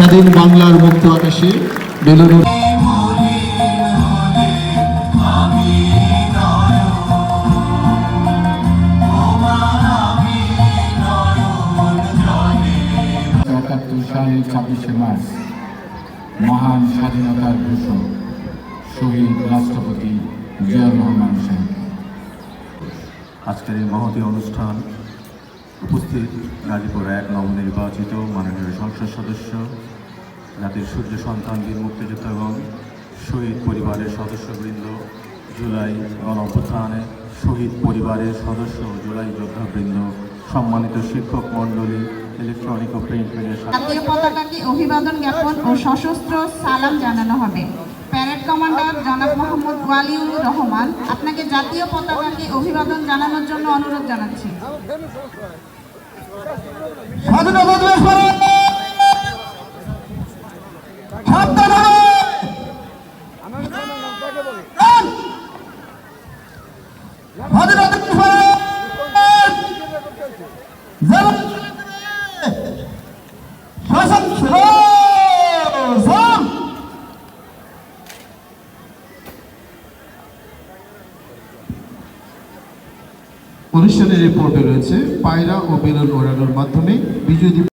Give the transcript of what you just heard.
স্বাধীন বাংলার মুক্ত আকাশে বেলুন সালের 26শে মার্চ মহান স্বাধীনতার ঘোষক শহীদ রাষ্ট্রপতি জিয়াউর রহমান সাহেব। আজকের এই মহতী অনুষ্ঠান উপস্থিত গাজীপুর ১ নবনির্বাচিত মাননীয় সংসদ সদস্য, জাতির সূর্য সন্তান, বীর মুক্তিযোদ্ধাগণ, শহীদ পরিবারের সদস্যবৃন্দ, জুলাই গণঅভ্যুত্থানে শহীদ পরিবারের সদস্য, জুলাই যোদ্ধাবৃন্দ, সম্মানিত শিক্ষক মণ্ডলী, ইলেকট্রনিক ও প্রিন্ট মিডিয়ার জাতীয় পতাকাকে অভিবাদন জ্ঞাপন ও সশস্ত্র সালাম জানানো হবে। প্যারেড কমান্ডার জনাব মোহাম্মদ ওয়ালিউর রহমান আপনাকে জাতীয় পতাকাকে অভিবাদন জানানোর জন্য অনুরোধ জানাচ্ছি। অনুষ্ঠানের এই পর্বে রয়েছে পায়রা ও বেলুন ওড়ানোর মাধ্যমে বিজয়